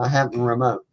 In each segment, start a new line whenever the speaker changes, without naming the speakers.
I have the remote.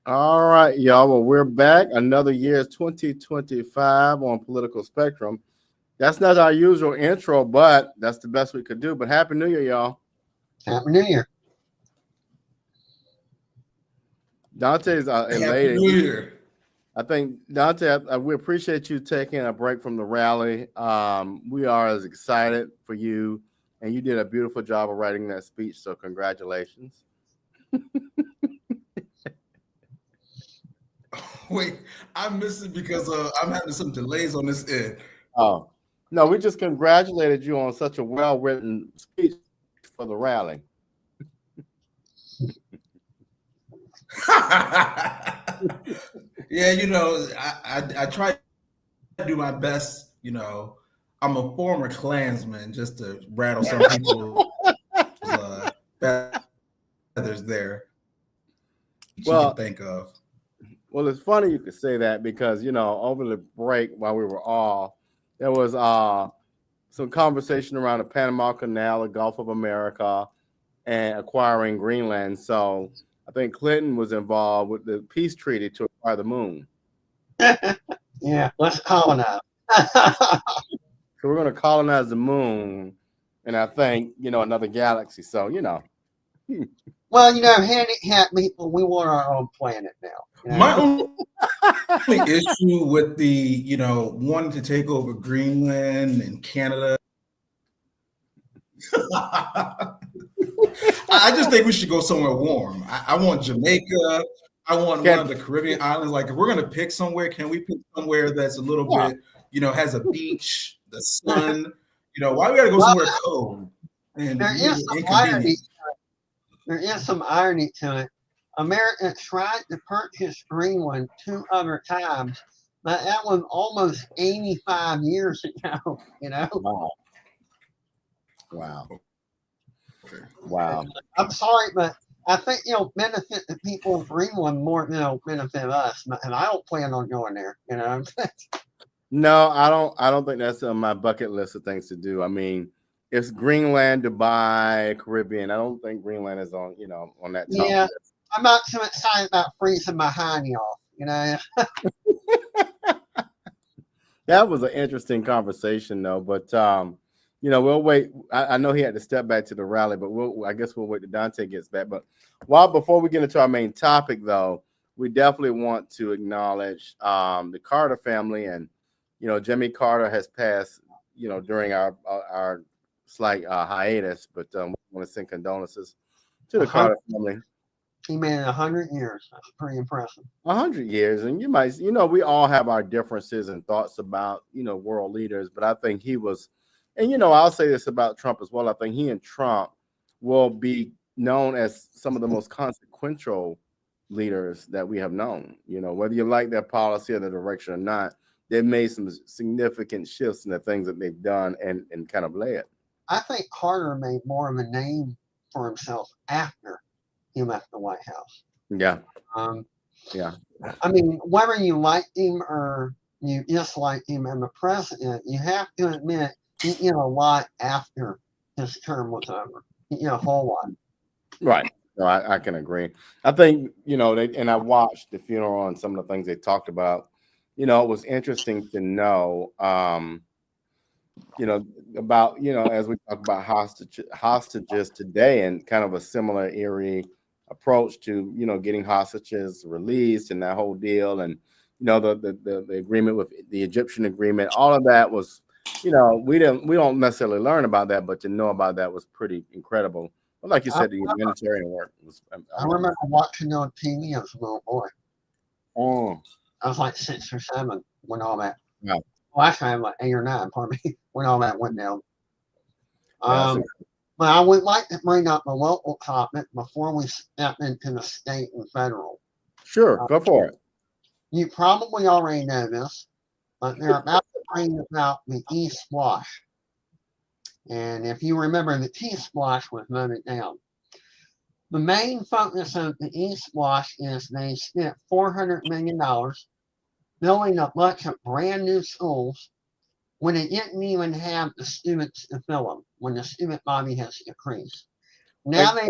All right, y'all. Well, we're back. Another year, 2025 on Political Spectrum. That's not our usual intro, but that's the best we could do. But Happy New Year, y'all.
Happy New Year.
Dante's
Happy
elated.
New Year.
I think, Dante, we appreciate you taking a break from the rally. We are as excited for you, and you did a beautiful job of writing that speech, so congratulations.
Wait, I missed it because I'm having some delays on this end.
Oh, no, we just congratulated you on such a well-written speech for the rally.
Yeah, you know, I try to do my best. You know, I'm a former Klansman, just to rattle some people's feathers there.
Well,
you can think of.
Well, it's funny you could say that because, you know, over the break while we were off, there was some conversation around the Panama Canal, the Gulf of America, and acquiring Greenland. So I think Clinton was involved with the peace treaty to acquire the moon.
Yeah, let's colonize.
So we're going to colonize the moon, and I think, you know, another galaxy. So, you know.
Well, you know, handicapped people, we want our own planet now. You know?
My only issue with the, you know, wanting to take over Greenland and Canada, I just think we should go somewhere warm. I want Jamaica. I want one of the Caribbean islands. Like, if we're going to pick somewhere, can we pick somewhere that's a little bit, you know, has a beach, the sun? You know, why we got to go somewhere cold? And
there is some irony. There is some irony to it. America tried to purchase Greenland 2 other times, but that was almost 85 years ago, you know?
Wow.
I'm sorry, but I think, you know, benefit the people of Greenland more than it'll benefit us. And I don't plan on going there, you know?
No, I don't think that's on my bucket list of things to do. I mean, it's Greenland, Dubai, Caribbean. I don't think Greenland is on, you know, on that top
Yeah,
list.
I'm not so excited about freezing my hiney off, you know.
That was an interesting conversation, though. But you know, we'll wait. I know he had to step back to the rally, but I guess we'll wait till Dante gets back. But before we get into our main topic, though, we definitely want to acknowledge the Carter family, and you know, Jimmy Carter has passed, you know, during our slight hiatus, but we want to send condolences to the Carter family.
He made it 100 years. That's pretty impressive.
100 years, and you know, we all have our differences and thoughts about, you know, world leaders, but I think he was, and you know, I'll say this about Trump as well. I think he and Trump will be known as some of the most consequential leaders that we have known. You know, whether you like their policy or the direction or not, they've made some significant shifts in the things that they've done and kind of led.
I think Carter made more of a name for himself after he left the White House.
Yeah.
Um,
Yeah.
I mean, whether you liked him or you disliked him as a president, you have to admit he did a lot after his term was over. He did a whole lot.
Right. No, I can agree. I think, and I watched the funeral and some of the things they talked about. It was interesting to know, about, as we talk about hostages today and kind of a similar eerie approach to, getting hostages released and that whole deal. And, the agreement with the Egyptian agreement, all of that was, we don't necessarily learn about that, but to know about that was pretty incredible. But like you said, the humanitarian work was.
I remember watching on TV as a little boy.
Oh.
I was like 6 or 7 when all that.
Yeah.
Well, actually, I'm like 8 or 9, pardon me, when all that went down.
Yeah,
But I would like to bring up the local topic before we step into the state and federal.
Sure, go for it.
You probably already know this, but they're about to bring about the e-splash. And if you remember, the T-splash was voted down. The main focus of the e-splash is they spent $400 million building a bunch of brand new schools when it didn't even have the students to fill them, when the student body has decreased. Now they've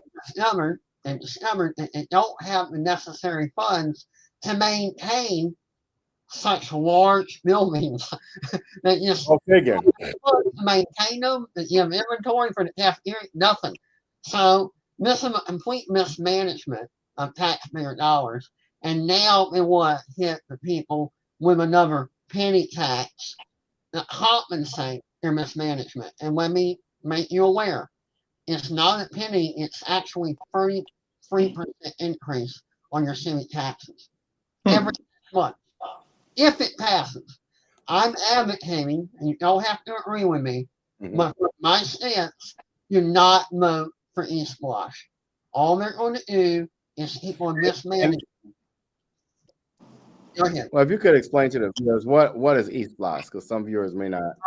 discovered that they don't have the necessary funds to maintain such large buildings that just to maintain them, that you have inventory for the cafeteria, nothing. So this is a complete mismanagement of taxpayer dollars. And now they want to hit the people with another penny tax that compensate their mismanagement. And let me make you aware, it's not a penny, it's actually 33% increase on your city taxes every month. If it passes, I'm advocating, and you don't have to agree with me, but for my stance, do not vote for e-splash. All they're going to do is keep on mismanaging. Go ahead.
Well, if you could explain to the viewers what is e-splash, because some viewers may not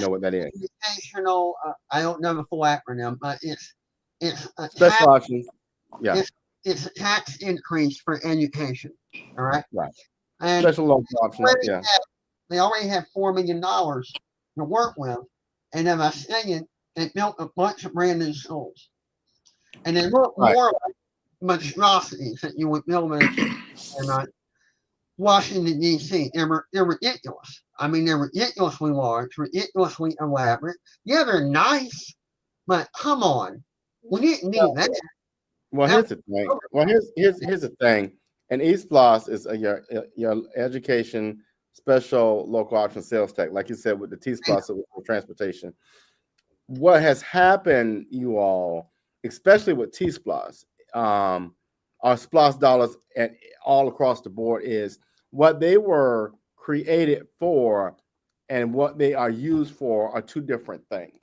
know what that is.
Educational, I don't know the full acronym, but it's a
special options. Yeah,
it's a tax increase for education. All right.
Right.
And
special loan options. Yeah.
They already have $4 million to work with, and as I said, they built a bunch of brand new schools, and they look more like monstrosities that you would build in Washington D.C. They're ridiculous. I mean, they're ridiculously large, ridiculously elaborate. Yeah, they're nice, but come on, we didn't need that.
Well, here's the thing. Well, here's the thing. And e-splash is your education special local option sales tax, like you said, with the T-splash with transportation. What has happened, you all, especially with T-splash, our splash dollars and all across the board, is what they were created for and what they are used for are two different things.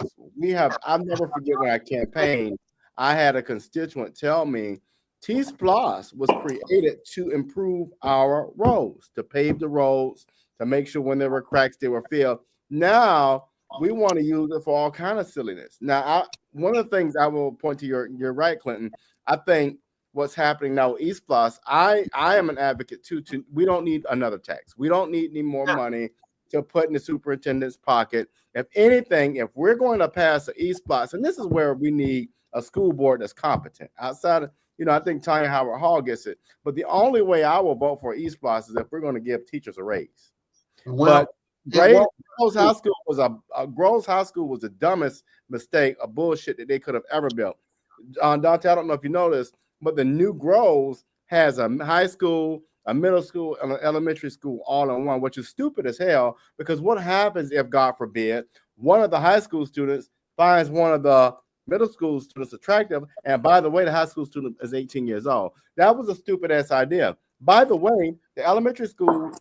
I'll never forget when I campaigned, I had a constituent tell me T-splash was created to improve our roads, to pave the roads, to make sure when there were cracks, they were filled. Now we want to use it for all kind of silliness. Now, one of the things I will point to, you're right, Clinton. I think what's happening now with e-splash, I am an advocate too. We don't need another tax. We don't need any more money to put in the superintendent's pocket. If anything, if we're going to pass an e-splash, and this is where we need a school board that's competent. Outside of, I think Tanya Howard Hall gets it. But the only way I will vote for e-splash is if we're going to give teachers a raise. Well, but Groves High School was the dumbest mistake, a bullshit that they could have ever built. Dante, I don't know if you know this, but the new Groves has a high school, a middle school, and an elementary school all in one, which is stupid as hell, because what happens if, God forbid, one of the high school students finds one of the middle school students attractive, and by the way, the high school student is 18 years old. That was a stupid ass idea. By the way, the elementary school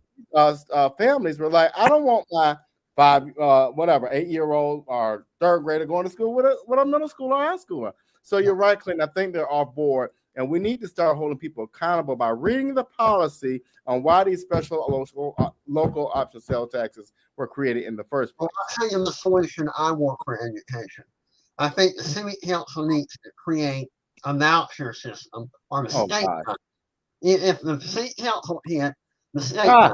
families were like, I don't want my 8-year-old or third grader going to school with a middle school or high schooler. So you're right, Clinton. I think they're off board. And we need to start holding people accountable by reading the policy on why these special local option sales taxes were created in the first place.
Well, I'll tell you the solution I want for education. I think the city council needs to create a voucher system or the state. If the city council hit the state,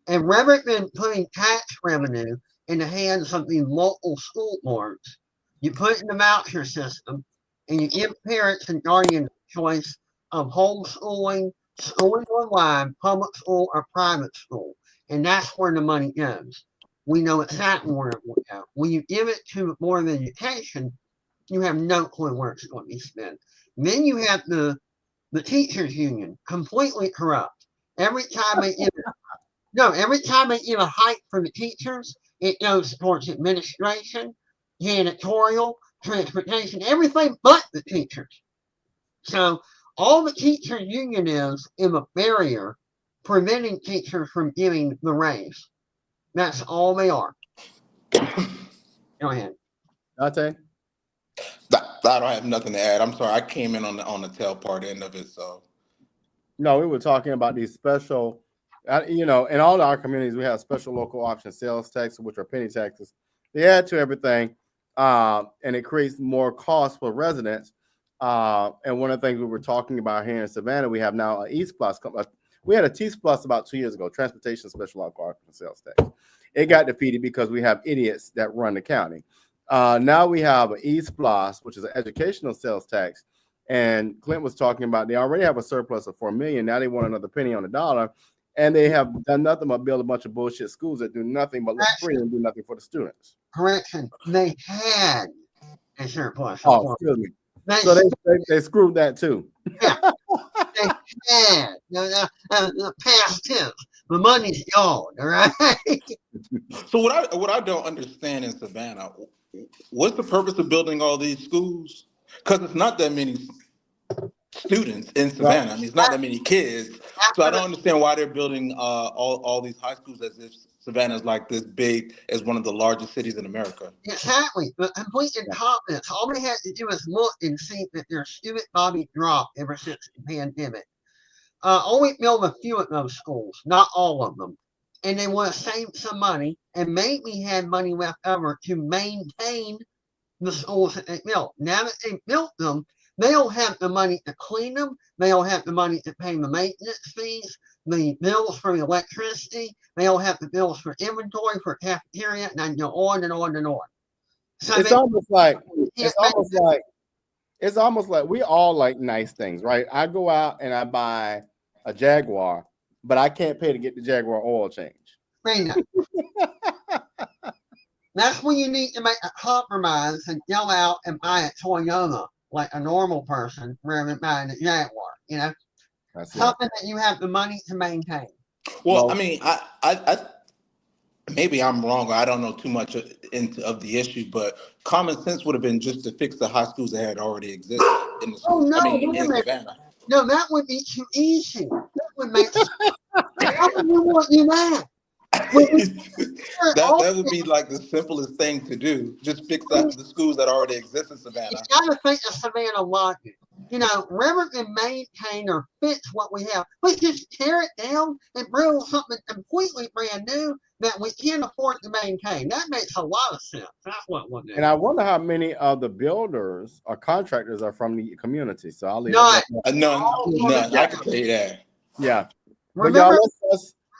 and rather than putting tax revenue in the hands of the local school boards, you put in the voucher system and you give parents and guardians choice of homeschooling, schooling online, public school, or private school. And that's where the money goes. We know exactly where it will go. When you give it to Board of Education, you have no clue where it's going to be spent. Then you have the teachers union, completely corrupt. Every time they give a hike for the teachers, it goes towards administration, janitorial, transportation, everything but the teachers. So all the teacher union is a barrier preventing teachers from giving the raise. That's all they are. Go ahead.
Dante?
I don't have nothing to add. I'm sorry, I came in on the tail part end of it. So
no, we were talking about these special, in all our communities, we have special local option sales taxes, which are penny taxes. They add to everything, and it creates more cost for residents. And one of the things we were talking about here in Savannah, we have now an East Plus. We had a T Plus about 2 years ago, transportation special local option sales tax. It got defeated because we have idiots that run the county. Now we have an East Plus, which is an educational sales tax. And Clint was talking about they already have a surplus of $4 million. Now they want another penny on the dollar. And they have done nothing but build a bunch of bullshit schools that do nothing but look free and do nothing for the students.
Correction. They had a surplus.
Oh, excuse me. So they screwed that too.
Yeah. They had the past tense. The money's gone, all right?
So what I don't understand in Savannah, what's the purpose of building all these schools? Because it's not that many students in Savannah. I mean, it's not that many kids. So I don't understand why they're building all these high schools as if Savannah is like this big as one of the largest cities in America.
Exactly. But complete incompetence. All they had to do is look and see that their student body dropped ever since the pandemic. Only build a few of those schools, not all of them. And they want to save some money and maybe had money left over to maintain the schools that they built. Now that they built them, they don't have the money to clean them. They don't have the money to pay the maintenance fees, the bills for the electricity. They don't have the bills for inventory, for cafeteria, and I go on and on and on. So
it's almost like we all like nice things, right? I go out and I buy a Jaguar, but I can't pay to get the Jaguar oil change.
That's when you need to make a compromise and go out and buy a Toyota like a normal person rather than buying a Jaguar, That's something that you have the money to maintain.
Well, I mean, I maybe I'm wrong, or I don't know too much of the issue, but common sense would have been just to fix the high schools that had already existed in the schools. In Savannah.
No, that would be too easy. That would make how would you want to do that?
That would be like the simplest thing to do. Just fix the schools that already exist in Savannah.
You got to think of Savannah logic. Rather than maintain or fix what we have, let's just tear it down and build something completely brand new that we can't afford to maintain. That makes a lot of sense. That's what we'll do.
And I wonder how many of the builders or contractors are from the community. So I'll leave
none. I can tell you that.
Yeah. But y'all,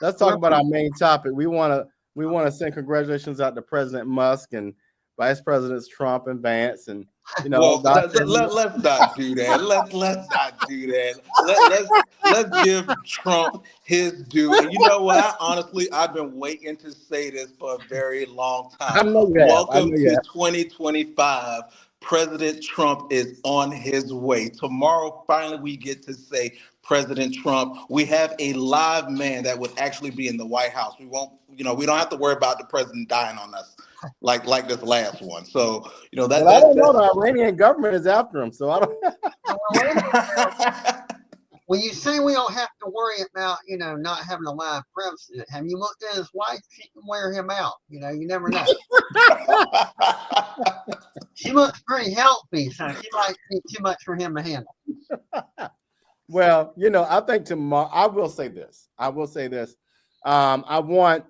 let's talk about our main topic. We want to send congratulations out to President Musk and Vice Presidents Trump and Vance, and
let's not do that. Let's not do that. Let's give Trump his due. And you know what? I've been waiting to say this for a very long time. Welcome to 2025. President Trump is on his way. Tomorrow, finally, we get to say President Trump. We have a live man that would actually be in the White House. We don't have to worry about the president dying on us like this last one. So, I
don't know. The Iranian government is after him. So I
don't. When you say we don't have to worry about, not having a live president, have you looked at his wife? She can wear him out. You never know. She looks pretty healthy, so she might be too much for him to handle.
Well, I think tomorrow. I will say this. I want.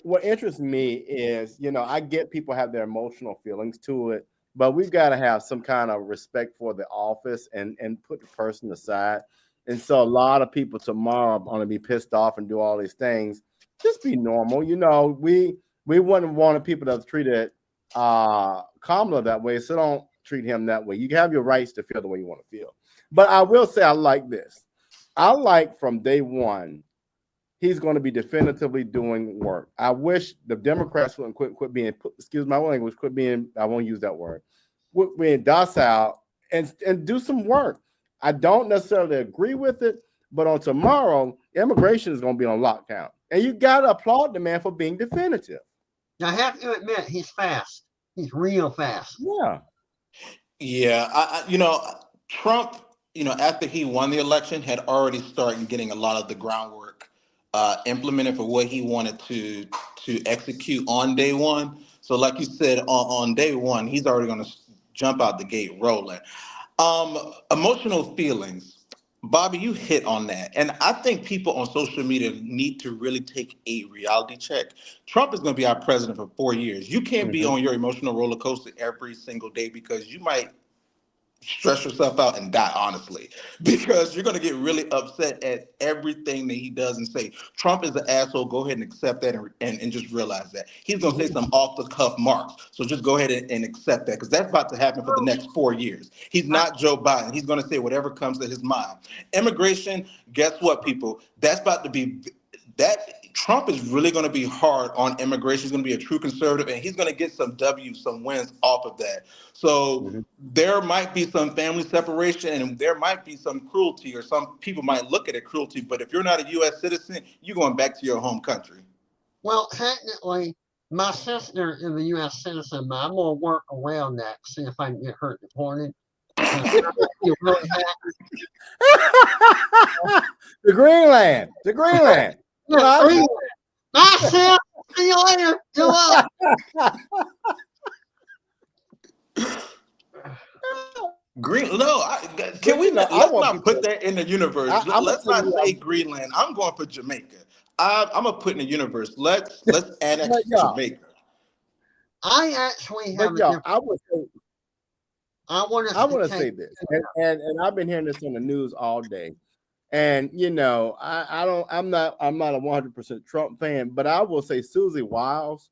What interests me is, I get people have their emotional feelings to it, but we've got to have some kind of respect for the office and put the person aside. And so a lot of people tomorrow are going to be pissed off and do all these things. Just be normal. We wouldn't want people to treat it Kamala that way, so don't treat him that way. You have your rights to feel the way you want to feel. But I will say I like this. I like from day one he's going to be definitively doing work. I wish the Democrats wouldn't quit being, excuse my language, quit being, I won't use that word, quit being docile and do some work. I don't necessarily agree with it, but on tomorrow, immigration is going to be on lockdown. And you got to applaud the man for being definitive.
I have to admit, he's fast. He's real fast.
Yeah.
Yeah, Trump, after he won the election, had already started getting a lot of the groundwork implemented for what he wanted to execute on day one. So, like you said, on day one, he's already going to jump out the gate rolling. Emotional feelings. Bobby, you hit on that. And I think people on social media need to really take a reality check. Trump is going to be our president for 4 years. You can't be on your emotional roller coaster every single day because you might stress yourself out and die, honestly, because you're going to get really upset at everything that he does and say. Trump is an asshole. Go ahead and accept that and just realize that. He's going to say some off the cuff marks. So just go ahead and accept that because that's about to happen for the next 4 years. He's not Joe Biden. He's going to say whatever comes to his mind. Immigration, guess what, people? That's about to be that. Trump is really going to be hard on immigration. He's going to be a true conservative, and he's going to get some W's, some wins off of that. So there might be some family separation, and there might be some cruelty, or some people might look at it cruelty. But if you're not a U.S. citizen, you're going back to your home country.
Well, technically, my sister is a U.S. citizen, but I'm going to work around that, see if I can get her deported. You really
The Greenland.
Yeah, Greenland. Bye, Sam. See you later. Good luck.
Can we not? Let's not put that in the universe. Let's not say Greenland. I'm going for Jamaica. I'm gonna put in the universe. Let's annex Jamaica.
I actually have. I want
to say this, and I've been hearing this on the news all day. And I'm not a 100% Trump fan, but I will say Susie Wiles,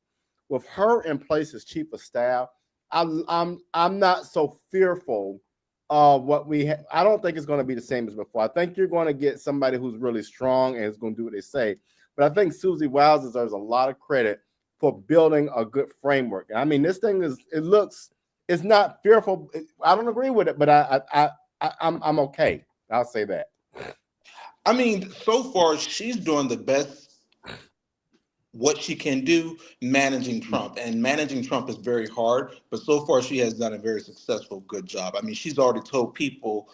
with her in place as chief of staff, I'm not so fearful of what we have. I don't think it's going to be the same as before. I think you're going to get somebody who's really strong and is going to do what they say. But I think Susie Wiles deserves a lot of credit for building a good framework. I mean, this thing it's not fearful. I don't agree with it, but I'm okay. I'll say that.
I mean, so far she's doing the best what she can do managing Trump. And managing Trump is very hard, but so far she has done a very successful, good job. I mean, she's already told people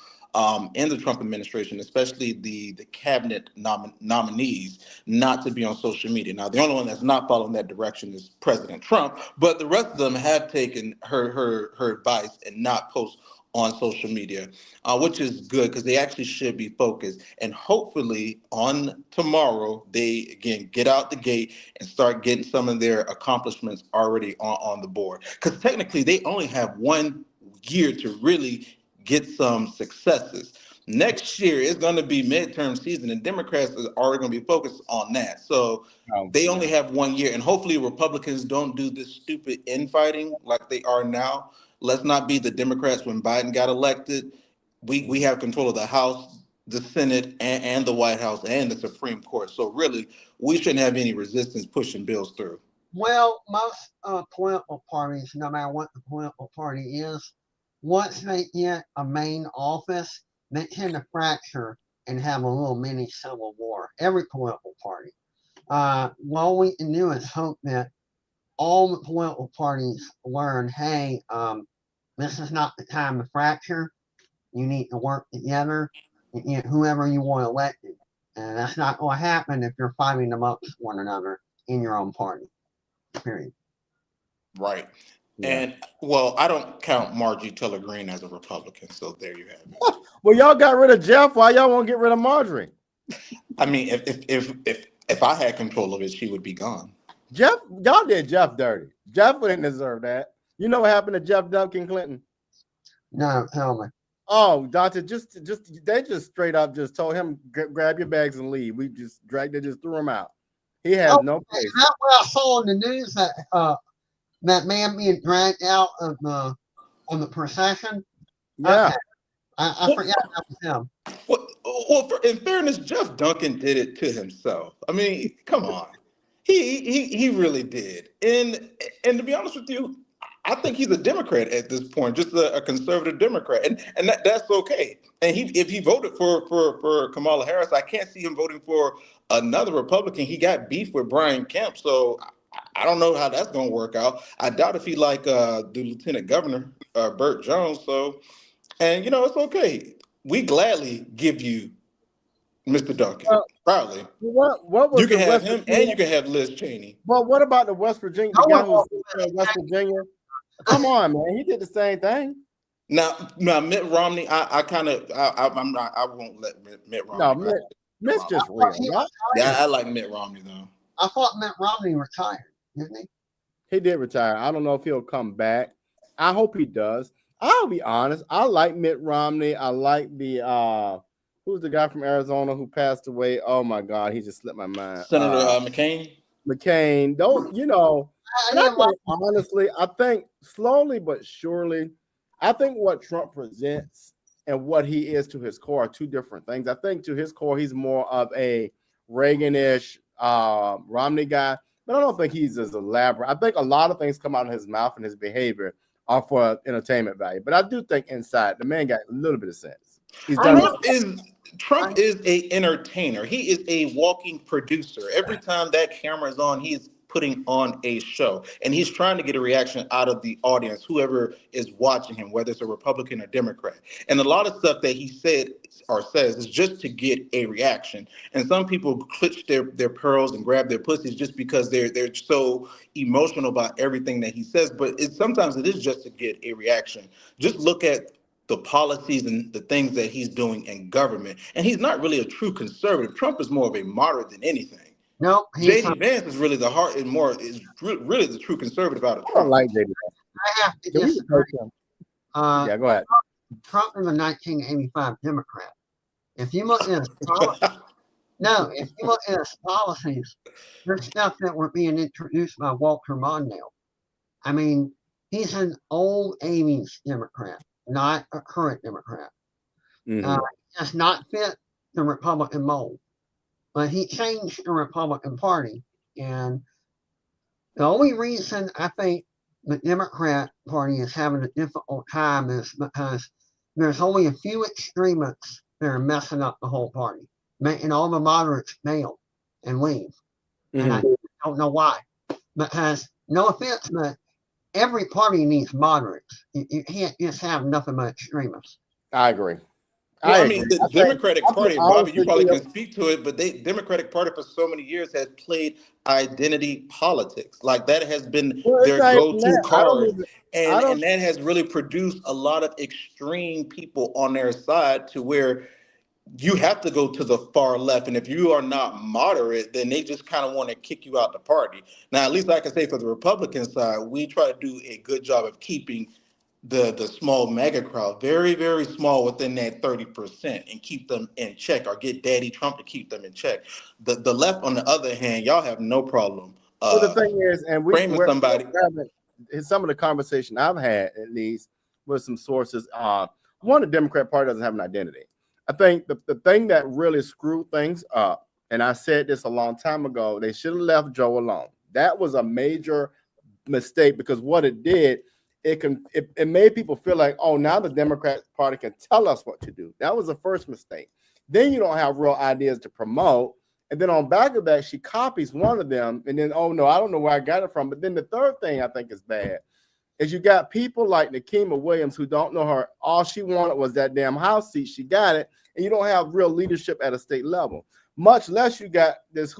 in the Trump administration, especially the cabinet nominees, not to be on social media. Now, the only one that's not following that direction is President Trump, but the rest of them have taken her advice and not post on social media, which is good because they actually should be focused. And hopefully on tomorrow, they, again, get out the gate and start getting some of their accomplishments already on the board. Because technically, they only have 1 year to really get some successes. Next year is going to be midterm season, and Democrats are already going to be focused on that. So they only have 1 year, and hopefully Republicans don't do this stupid infighting like they are now. Let's not be the Democrats when Biden got elected. We have control of the House, the Senate, and the White House, and the Supreme Court. So really, we shouldn't have any resistance pushing bills through.
Well, most political parties, no matter what the political party is, once they get a main office, they tend to fracture and have a little mini civil war. Every political party. All we can do is hope that all the political parties learn, hey, this is not the time to fracture. You need to work together and get whoever you want elected. And that's not going to happen if you're fighting amongst one another in your own party. Period.
Right. And well, I don't count Margie Taylor Greene as a Republican, so there you have it.
Well, y'all got rid of Jeff. Why y'all won't get rid of Marjorie?
I mean, if I had control of it, she would be gone.
Jeff, y'all did Jeff dirty. Jeff didn't deserve that. You know what happened to Jeff Duncan Clinton?
No, tell me.
Oh, Dante, they just straight up just told him grab your bags and leave. They just threw him out. He has no place.
That's what I saw on the news that man being dragged out of on the procession.
Yeah.
Okay. I forgot that was him.
Well, in fairness, Jeff Duncan did it to himself. I mean, come on, he really did. And to be honest with you, I think he's a Democrat at this point, just a conservative Democrat, and that's okay. And if he voted for Kamala Harris, I can't see him voting for another Republican. He got beef with Brian Kemp, so I don't know how that's going to work out. I doubt if he like the Lieutenant Governor Burt Jones. So, and it's okay. We gladly give you Mr. Duncan. Proudly.
What was
you can have
West
him
Virginia?
and you can have Liz Cheney.
But what about the West Virginia? The guy who's in West Virginia? Come on, man. He did the same thing.
Now Mitt Romney, I won't let Mitt Romney.
No, Mitt's just real. Right?
Yeah, I like Mitt Romney though.
I thought Mitt Romney retired, didn't he?
He did retire. I don't know if he'll come back. I hope he does. I'll be honest. I like Mitt Romney. I like the who's the guy from Arizona who passed away? Oh my God, he just slipped my mind.
Senator McCain.
McCain. Honestly, I think slowly but surely, I think what Trump presents and what he is to his core are two different things. I think to his core, he's more of a Reagan-ish Romney guy, but I don't think he's as elaborate. I think a lot of things come out of his mouth and his behavior are for entertainment value. But I do think inside, the man got a little bit of sense.
Trump is a entertainer. He is a walking producer. Every time that camera is on, he's putting on a show, and he's trying to get a reaction out of the audience, whoever is watching him, whether it's a Republican or Democrat. And a lot of stuff that he said or says is just to get a reaction. And some people clutch their pearls and grab their pussies just because they're so emotional about everything that he says. But sometimes it is just to get a reaction. Just look at the policies and the things that he's doing in government. And he's not really a true conservative. Trump is more of a moderate than anything.
No,
J.D. Vance is really really the true conservative out of Trump.
I don't like J.D. Vance.
I have to disagree.
Yeah, go ahead.
Trump is a 1985 Democrat. If you look at his policies, if you look at his policies, there's stuff that were being introduced by Walter Mondale. I mean, he's an old 80s Democrat, not a current Democrat.
Mm-hmm.
He does not fit the Republican mold. But he changed the Republican Party. And the only reason I think the Democrat Party is having a difficult time is because there's only a few extremists that are messing up the whole party, making all the moderates bail and leave. Mm-hmm. And I don't know why. Because, no offense, but every party needs moderates. You can't just have nothing but extremists.
I agree.
Well, I mean, the Democratic Party, Bobby, you probably can speak to it, but the Democratic Party for so many years has played identity politics. Like that has been their go-to card. And that has really produced a lot of extreme people on their side to where you have to go to the far left. And if you are not moderate, then they just kind of want to kick you out the party. Now, at least I can say for the Republican side, we try to do a good job of keeping the small mega crowd very, very small within that 30% and keep them in check, or get Daddy Trump to keep them in check. The left, on the other hand, y'all have no problem.
Well, the thing is, and
framing somebody.
Some of the conversation I've had, at least with some sources, one, the Democrat Party doesn't have an identity. I think the thing that really screwed things up, and I said this a long time ago, they should have left Joe alone. That was a major mistake, because what it did, it made people feel like, oh, now the Democrat Party can tell us what to do. That was the first mistake. Then you don't have real ideas to promote. And then on back of that, she copies one of them. And then, oh, no, I don't know where I got it from. But then the third thing I think is bad is you got people like Nikema Williams who don't know her. All she wanted was that damn House seat. She got it. And you don't have real leadership at a state level. much less you got there's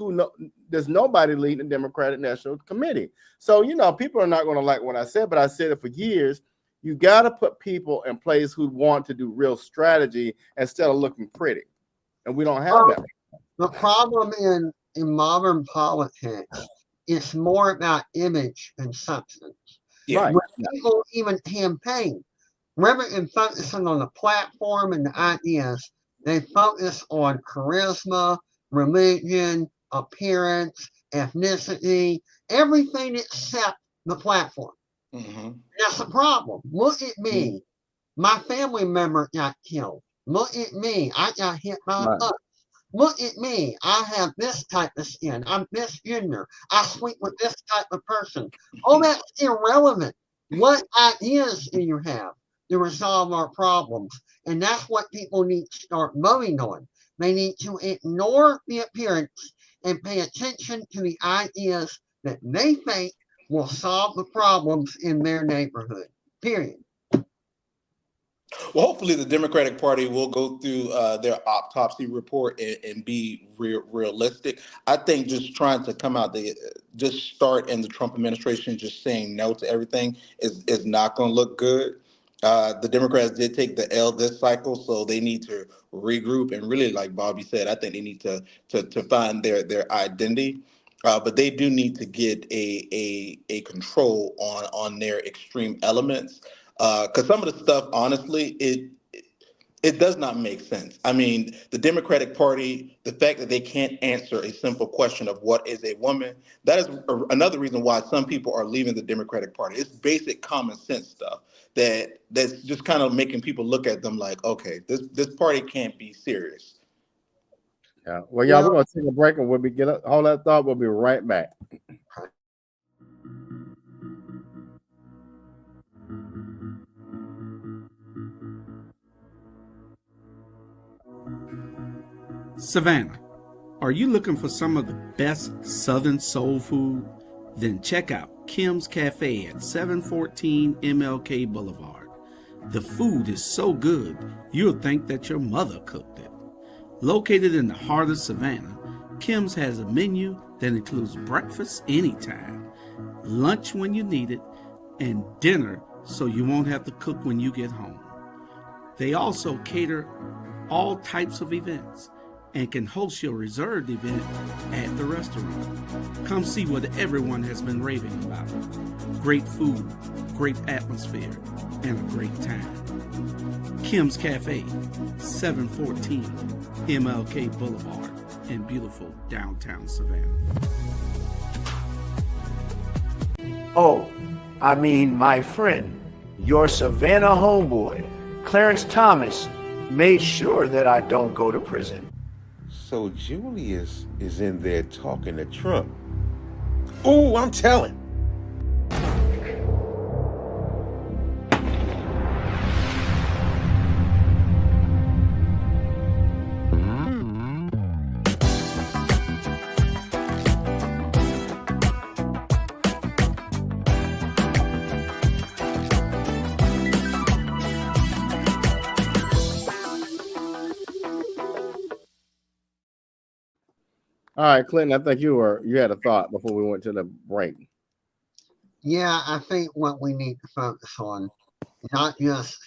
nobody leading the Democratic National Committee. So, you know, people are not going to like what I said, but I said it for years. You got to put people in place who want to do real strategy instead of looking pretty. And we don't have that.
The problem in modern politics is more about image and substance.
Yeah.
Right.
When people even campaign, rather than focusing on the platform and the ideas, they focus on charisma, religion, appearance, ethnicity, everything except the platform.
Mm-hmm.
That's the problem. Look at me. My family member got killed. Look at me. I got hit by a
Right.
bus. Look at me. I have this type of skin. I'm this gender. I sleep with this type of person. All that's irrelevant. What ideas do you have to resolve our problems? And that's what people need to start voting on. They need to ignore the appearance and pay attention to the ideas that they think will solve the problems in their neighborhood. Period.
Well, hopefully the Democratic Party will go through their autopsy report and be realistic. I think just trying to come out, just start in the Trump administration, just saying no to everything is not going to look good. The Democrats did take the L this cycle, so they need to regroup and really, like Bobby said, I think they need to find their identity. But they do need to get a control on their extreme elements. Because some of the stuff, honestly, it does not make sense. I mean, the Democratic Party, the fact that they can't answer a simple question of what is a woman, that is another reason why some people are leaving the Democratic Party. It's basic common sense stuff that's just kind of making people look at them like, okay, this party can't be serious.
Yeah. Well, y'all, we're going to take a break, and when we get all that thought, we'll be right back.
Savannah, are you looking for some of the best Southern soul food? Then check out Kim's Cafe at 714 MLK Boulevard. The food is so good, you'll think that your mother cooked it. Located in the heart of Savannah, Kim's has a menu that includes breakfast anytime, lunch when you need it, and dinner so you won't have to cook when you get home. They also cater all types of events and can host your reserved event at the restaurant. Come see what everyone has been raving about. Great food, great atmosphere, and a great time. Kim's Cafe, 714 MLK Boulevard in beautiful downtown Savannah.
Oh, I mean my friend, your Savannah homeboy, Clarence Thomas, made sure that I don't go to prison.
So Julius is in there talking to Trump. Oh, I'm telling.
All right, Clinton, I think you had a thought before we went to the break.
Yeah, I think what we need to focus on, not just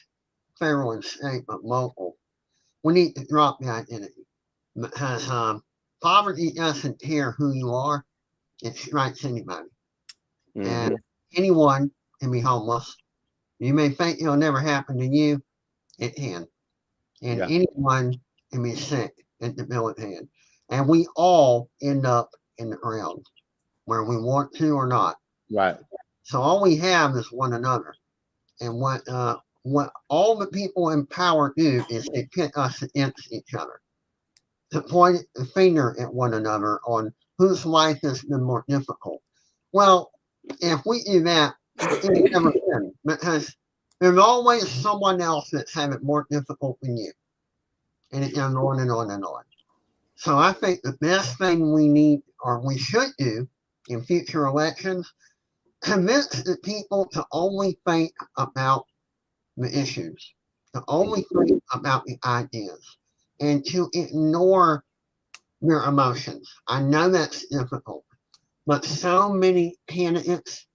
federal and state, but local, we need to drop the identity. Because poverty doesn't care who you are, it strikes anybody.
Mm-hmm.
And anyone can be homeless. You may think it'll never happen to you, it can. And anyone can be sick and debilitated. And we all end up in the ground, where we want to or not.
Right.
So all we have is one another. And what all the people in power do is they pit us against each other, to point the finger at one another on whose life has been more difficult. Well, if we do that, it's never been, because there's always someone else that's having it more difficult than you. And it goes on and on and on. So I think the best thing we need, or we should do in future elections, convince the people to only think about the issues, to only think about the ideas, and to ignore their emotions. I know that's difficult, but so many candidates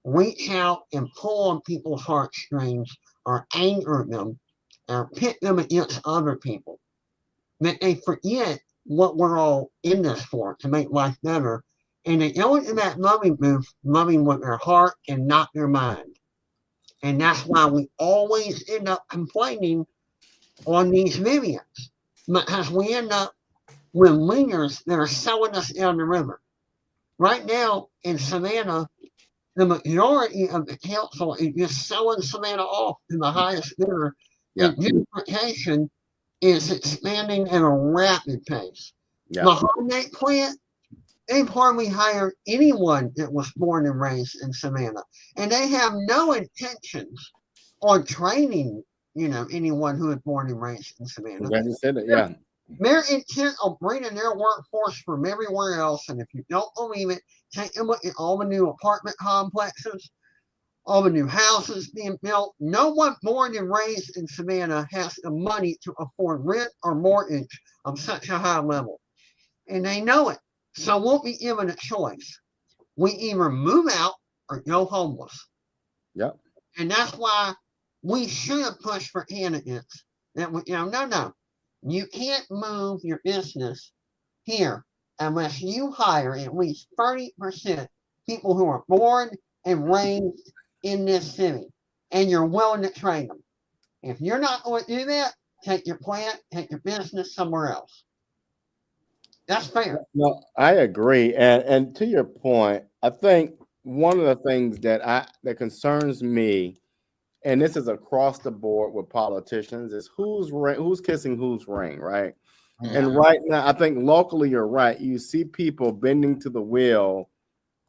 reach out and pull on people's heartstrings or anger them or pit them against other people that they forget what we're all in this for, to make life better. And they go into that loving booth, loving with their heart and not their mind. And that's why we always end up complaining on these videos, because we end up with leaders that are selling us down the river. Right now in Savannah, the majority of the council is just selling Savannah off to the highest bidder,
Yeah.
and gentrification is expanding at a rapid pace.
Yeah.
The Harnett plant, they've hardly hired anyone that was born and raised in Savannah, and they have no intentions on training, anyone who is born and raised in Savannah.
I'm glad you said it. Yeah.
They're intent on bringing their workforce from everywhere else, and if you don't believe it, take a look at all the new apartment complexes, all the new houses being built. No one born and raised in Savannah has the money to afford rent or mortgage of such a high level, and they know it. So we'll be given a choice. We either move out or go homeless.
Yep.
And that's why we should have pushed for candidates that no. You can't move your business here unless you hire at least 30% people who are born and raised in this city, and you're willing to train them. If you're not going to do that, take your plant, take your business somewhere else. That's fair.
No, I agree. And to your point, I think one of the things that concerns me, and this is across the board with politicians, is who's kissing whose ring, right?
Yeah.
And right now, I think locally, you're right. You see people bending to the will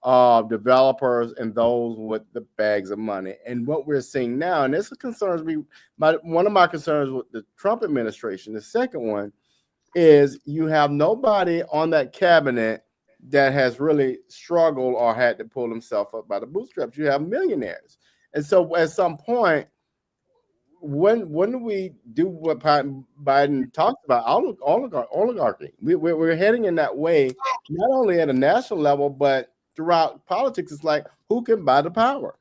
of developers and those with the bags of money. And what we're seeing now, and this concerns me, one of my concerns with the Trump administration, the second one, is you have nobody on that cabinet that has really struggled or had to pull himself up by the bootstraps. You have millionaires. And so at some point, when do we do what Biden talked about, oligarchy? We're heading in that way, not only at a national level, but throughout politics. It's like, who can buy the power?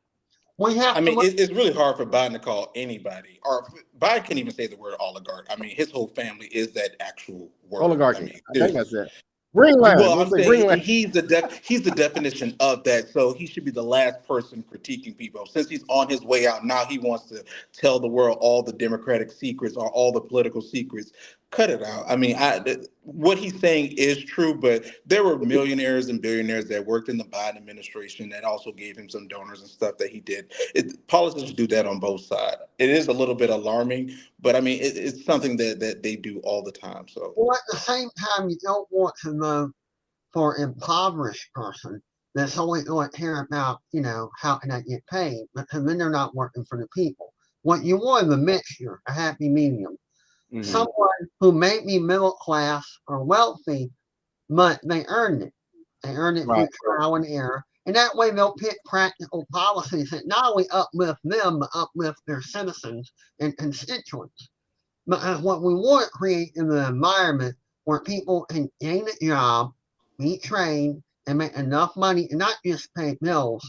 I mean, it's really hard for Biden to call anybody, or Biden can't even say the word oligarch. I mean, his whole family is that actual word.
Oligarchy.
I
think that's it. Greenland.
Well, I'm saying he's the definition of that, so he should be the last person critiquing people. Since he's on his way out, now he wants to tell the world all the Democratic secrets or all the political secrets. Cut it out. I mean, what he's saying is true, but there were millionaires and billionaires that worked in the Biden administration that also gave him some donors and stuff that he did. Politicians do that on both sides. It is a little bit alarming, but I mean, it's something that they do all the time. So,
well, at the same time, you don't want to vote for an impoverished person that's only going to care about, how can I get paid, because then they're not working for the people. What you want is a mixture, a happy medium.
Mhm.
Someone who may be middle class or wealthy, but they earned it. They earned it through trial and error. And that way they'll pick practical policies that not only uplift them, but uplift their citizens and constituents. Because what we want to create is an environment where people can gain a job, be trained, and make enough money and not just pay bills,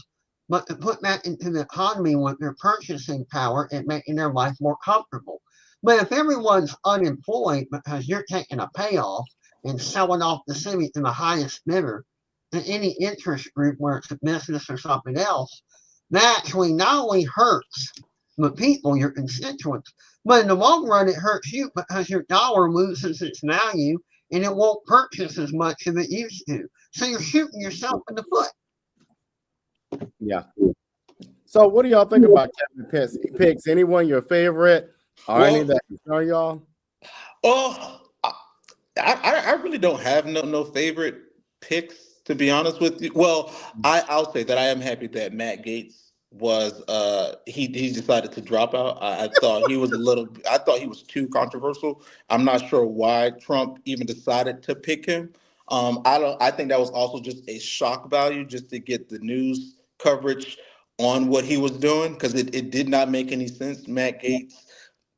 but to put that into the economy with their purchasing power and making their life more comfortable. But if everyone's unemployed because you're taking a payoff and selling off the city to the highest bidder to any interest group, where it's a business or something else, that actually not only hurts the people, your constituents, but in the long run, it hurts you because your dollar loses its value and it won't purchase as much as it used to. So you're shooting yourself in the foot.
Yeah. So what do y'all think about Captain Picks? Anyone your favorite or any that concern y'all?
Oh, I really don't have no favorite picks, to be honest with you. Well, I'll say that I am happy that Matt Gaetz was he decided to drop out. I thought he was I thought he was too controversial. I'm not sure why Trump even decided to pick him. I think that was also just a shock value just to get the news coverage on what he was doing, because it did not make any sense. Matt Gaetz,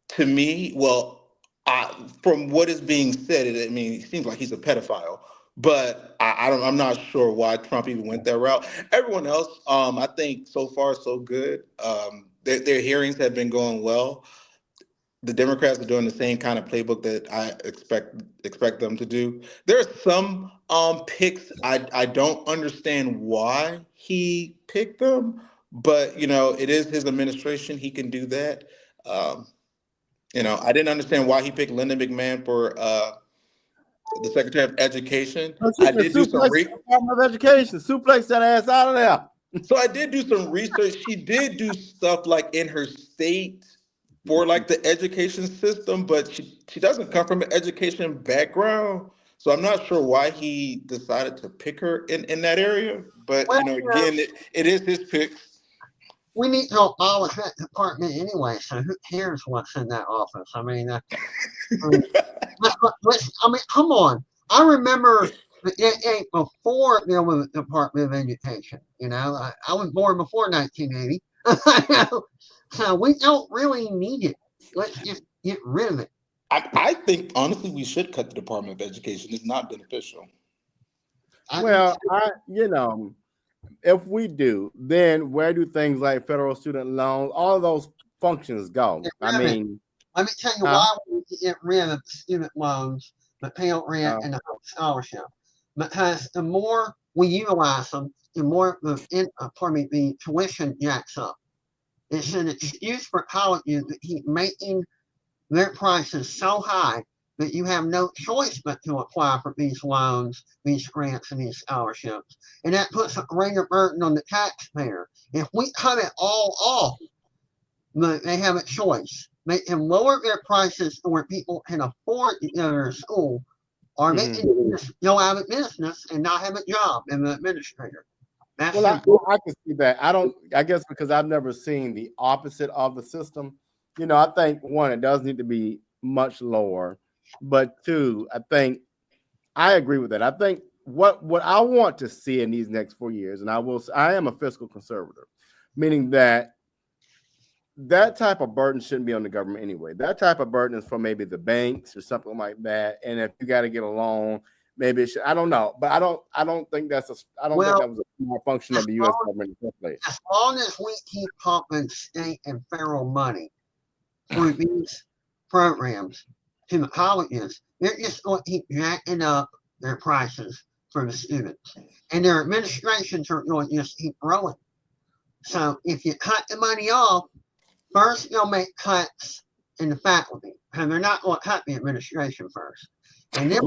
to me, well, from what is being said, I mean, it seems like he's a pedophile. But I'm not sure why Trump even went that route. Everyone else, I think so far so good. Their hearings have been going well. The Democrats are doing the same kind of playbook that I expect them to do. There are some picks I don't understand why he picked them, but it is his administration. He can do that. Um, I didn't understand why he picked Linda McMahon for the Secretary of Education.
No, she
I
can
did do some
suplex the Department of Education. Suplex that ass out of there.
So I did do some research. She did do stuff like in her state for like the education system, but she doesn't come from an education background. So I'm not sure why he decided to pick her in that area. But
Well,
again, it is his pick.
we need to abolish that department anyway. So who cares what's in that office? I mean, I mean, come on. I remember before there was a Department of Education. I was born before 1980. So we don't really need it. Let's just get rid of it.
I think honestly we should cut the Department of Education. It's not beneficial.
Well, if we do, then where do things like federal student loans, all of those functions go? I mean,
let me tell you why we get rid of student loans, the Pell Grant, and the scholarship. Because the more we utilize them, the more the tuition jacks up. It's an excuse for colleges to keep making their prices so high that you have no choice but to apply for these loans, these grants, and these scholarships. And that puts a greater burden on the taxpayer. If we cut it all off, they have a choice. They can lower their prices to where people can afford to go to school, or they can just go out of business and not have a job as an administrator.
I can see that. I guess because I've never seen the opposite of the system. I think one, it does need to be much lower, but two, I agree with that. I think what I want to see in these next 4 years, and I am a fiscal conservative, meaning that type of burden shouldn't be on the government anyway. That type of burden is for maybe the banks or something like that. And if you got to get a loan, maybe it should. I don't know, but I don't think that was a small function of the U.S. government in the first place.
As long as we keep pumping state and federal money through these programs to the colleges, they're just going to keep jacking up their prices for the students, and their administrations are going to just keep growing. So if you cut the money off, first they'll make cuts in the faculty, and they're not going to cut the administration first. And then,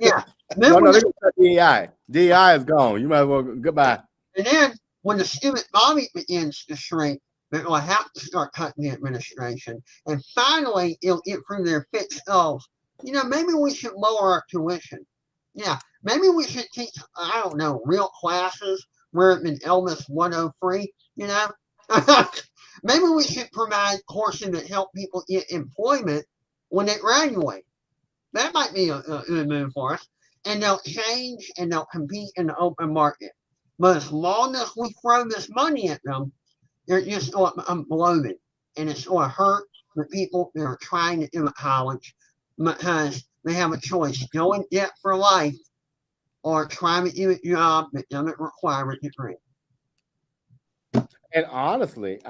yeah,
they can cut DEI. DEI is gone. You might as well goodbye.
And then when the student body begins to shrink, they're going to have to start cutting the administration. And finally, it'll get through their thick skulls. Maybe we should lower our tuition. Yeah, maybe we should teach, I don't know, real classes where it's been Elvis 103, Maybe we should provide courses that help people get employment when they graduate. That might be a good move for us. And they'll change and they'll compete in the open market. But as long as we throw this money at them, they're just going to bloated. And it's going to hurt the people that are trying to do college because they have a choice: go in debt for life or try to do a job that doesn't require a degree.
And honestly,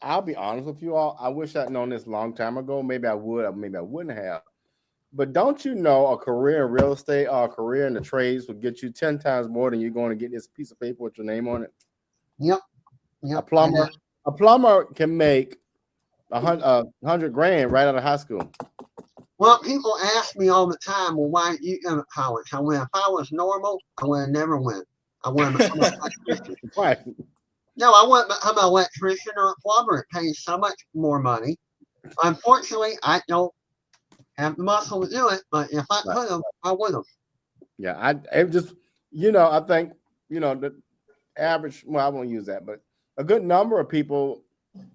I'll be honest with you all. I wish I'd known this a long time ago. Maybe I would, or maybe I wouldn't have. But don't you know a career in real estate or a career in the trades will get you 10 times more than you're going to get this piece of paper with your name on it?
Yep.
A plumber can make $100,000 right out of high school.
Well, people ask me all the time, well, why did you go to college? I went, if I was normal, I would have never went. I would have become an electrician.
Right.
No, I wouldn't become an electrician or a plumber. It pays so much more money. Unfortunately, I don't have the muscle to do it, but if I could have, I would have.
Yeah, I think, the average, well, I won't use that, but a good number of people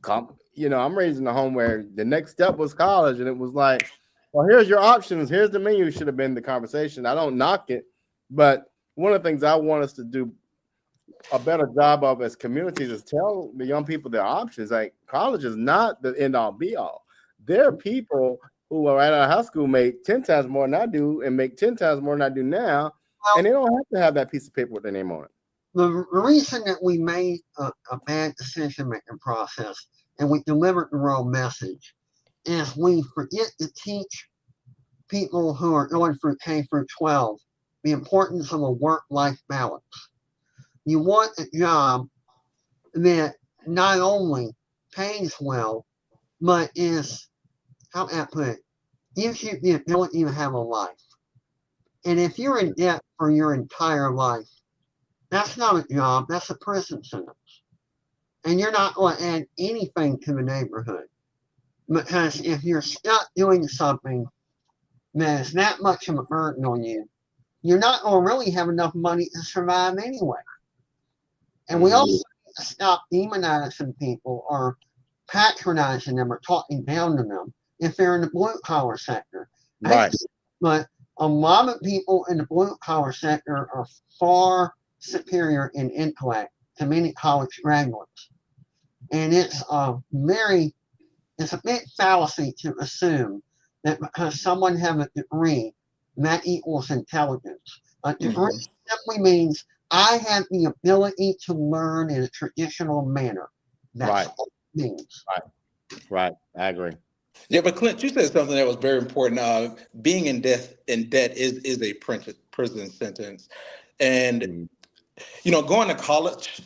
come, I'm raised in a home where the next step was college, and it was like, well, here's your options. Here's the menu should have been the conversation. I don't knock it, but one of the things I want us to do a better job of as communities is tell the young people their options. Like, college is not the end all be all. There are people who are right out of high school make 10 times more than I do and make 10 times more than I do now, and they don't have to have that piece of paper with their name on it.
The reason that we made a bad decision making process and we delivered the wrong message is we forget to teach people who are going through K through 12 the importance of a work-life balance. You want a job that not only pays well, but is, how can I put it, gives you the ability to have a life. And if you're in debt for your entire life, that's not a job, that's a prison sentence. And you're not going to add anything to the neighborhood. Because if you're stuck doing something that is that much of a burden on you, you're not going to really have enough money to survive anyway. And we also need to stop demonizing people or patronizing them or talking down to them if they're in the blue collar sector.
Right.
But a lot of people in the blue collar sector are far superior in intellect to many college graduates. And it's a big fallacy to assume that because someone has a degree, that equals intelligence. A degree simply means I have the ability to learn in a traditional manner. That's all it means.
Right. I agree.
Yeah, but Clint, you said something that was very important. Being in debt is a prison sentence, and going to college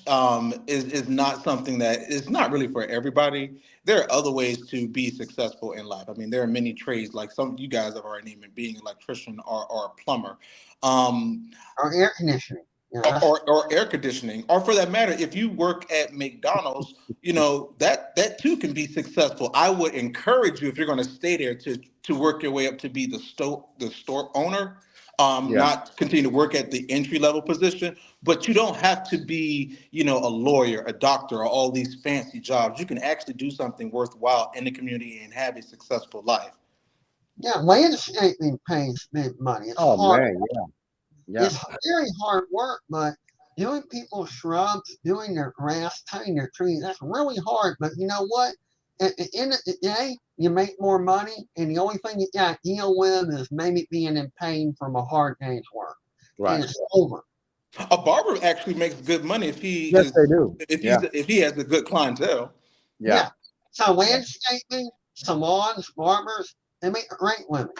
is not something that is not really for everybody. There are other ways to be successful in life. I mean, there are many trades, like some you guys have already named, being an electrician or a plumber.
Or air conditioning.
Or air conditioning, or for that matter, if you work at McDonald's, that too can be successful. I would encourage you, if you're going to stay there, to work your way up to be the store owner, not continue to work at the entry level position. But you don't have to be, a lawyer, a doctor, or all these fancy jobs. You can actually do something worthwhile in the community and have a successful life.
Yeah, landscaping pays big money. It's hard.
Man, yeah.
It's very hard work, but doing people's shrubs, doing their grass, cutting their trees, that's really hard. But you know what? At the end of the day, you make more money, and the only thing you got to deal with is maybe being in pain from a hard day's work.
Right.
And it's over.
A barber actually makes good money if he
Yes, they do.
if he has a good clientele.
Yeah. So landscaping, salons, barbers, they make great living.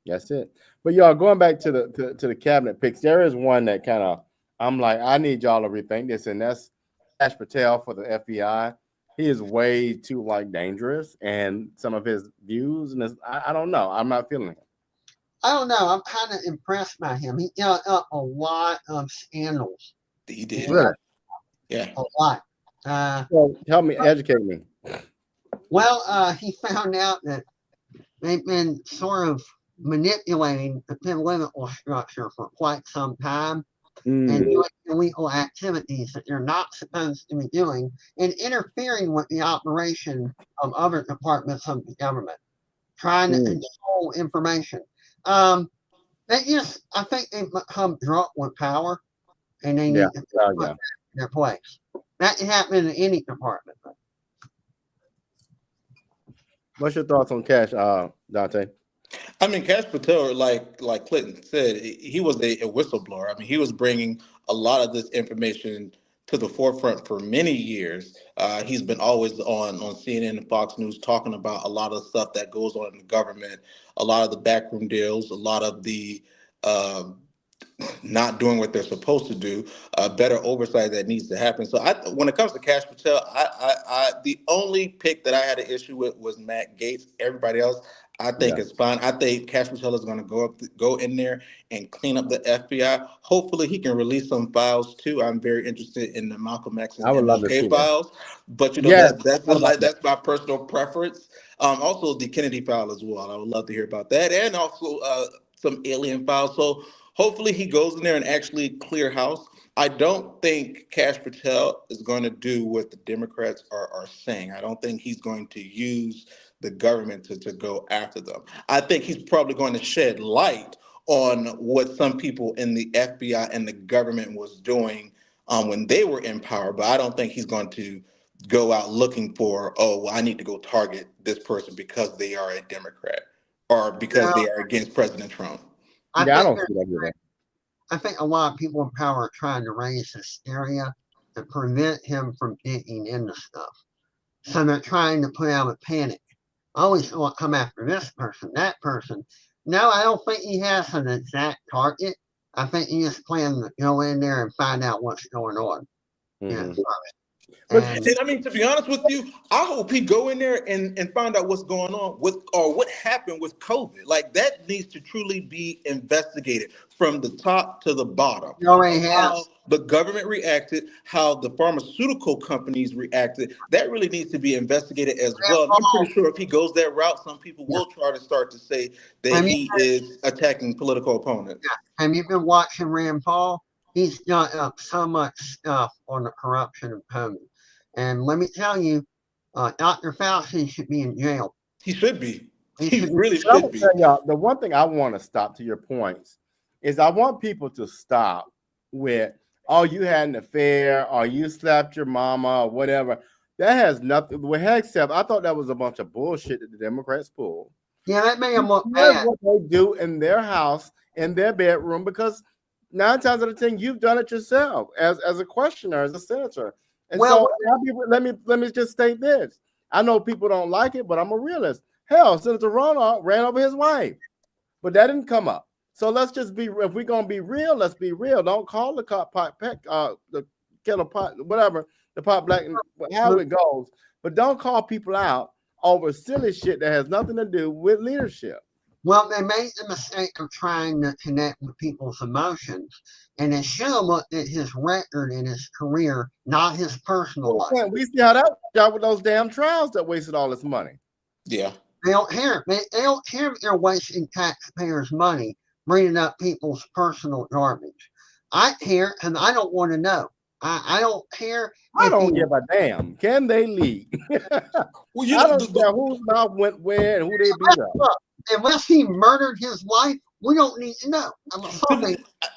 That's it. But y'all, going back to the cabinet picks, there is one that kind of, I'm like, I need y'all to rethink this, and that's Kash Patel for the FBI. He is way too dangerous, and some of his views, and I don't know. I'm not feeling it.
I don't know. I'm kind of impressed by him. He got up a lot of scandals.
He did.
Really?
Yeah.
A lot.
Well, help me, educate me.
Well, he found out that they've been sort of manipulating the political structure for quite some time and doing illegal activities that they're not supposed to be doing and interfering with the operation of other departments of the government, trying to control information. I think they've become drunk with power and they need to put that in their place. That can happen in any department.
What's your thoughts on Kash, Dante?
I mean, Kash Patel, like Clinton said, he was a whistleblower. I mean, he was bringing a lot of this information to the forefront for many years. He's been always on CNN and Fox News talking about a lot of stuff that goes on in the government, a lot of the backroom deals, a lot of the not doing what they're supposed to do, better oversight that needs to happen. So when it comes to Kash Patel, the only pick that I had an issue with was Matt Gaetz. Everybody else, I think it's fine. I think Kash Patel is going to go in there and clean up the FBI. Hopefully, he can release some files too. I'm very interested in the Malcolm X and MLK files, but that's my personal preference. Also, the Kennedy file as well. I would love to hear about that, and also some alien files. So hopefully, he goes in there and actually clear house. I don't think Kash Patel is going to do what the Democrats are saying. I don't think he's going to use the government to go after them. I think he's probably going to shed light on what some people in the FBI and the government was doing when they were in power, but I don't think he's going to go out looking for, I need to go target this person because they are a Democrat. or because they are against President Trump?
I
Yeah, I
think
don't see that either.
I think a lot of people in power are trying to raise hysteria to prevent him from digging into stuff. So they're trying to put out a panic. Always want to come after this person, that person. No, I don't think he has an exact target. I think he just plans to go in there and find out what's going on.
Mhm.
Yeah.
But
And
And I mean, to be honest with you, I hope he go in there and find out what's going on with, or what happened with COVID. Like, that needs to truly be investigated from the top to the bottom.
he already
How
has.
the government reacted, how the pharmaceutical companies reacted, that really needs to be investigated as well. And I'm pretty sure if he goes that route, some people
Yeah.
will try to start to say that
Have you,
he is attacking political opponents.
have you been watching Rand Paul? He's got up so much stuff on the corruption of COVID. And let me tell you, Dr. Fauci should be in jail.
He should be.
He
He
should be.
really
I'm gonna
should be.
tell y'all, the one thing I want to stop to your points is I want people to stop with, oh, you had an affair or you slapped your mama or whatever. That has nothing with except I thought that was a bunch of bullshit that the Democrats pulled.
Yeah, that made him look
That's
bad.
what they do in their house, in their bedroom, because 9 times out of 10 you've done it yourself as a questioner, as a senator. And
Well,
let me just state this. I know people don't like it, but I'm a realist. Hell, Senator Ron ran over his wife, but that didn't come up. So let's just be, if we're gonna be real, let's be real. Don't call the pot the kettle pot, whatever, the pot black, how it goes. But don't call people out over silly shit that has nothing to do with leadership.
well, they made the mistake of trying to connect with people's emotions, and they should have looked at his record and his career, not his personal life.
We see how that worked out with those damn trials that wasted all this money.
Yeah.
They don't care. They don't care if they're wasting taxpayers' money bringing up people's personal garbage. I care, and I don't want to know. I don't care.
I don't give a damn. Can they lead?
Well, you
I
know,
don't care whose mouth went where and who they beat up.
Look, unless he murdered his wife, we don't need to know.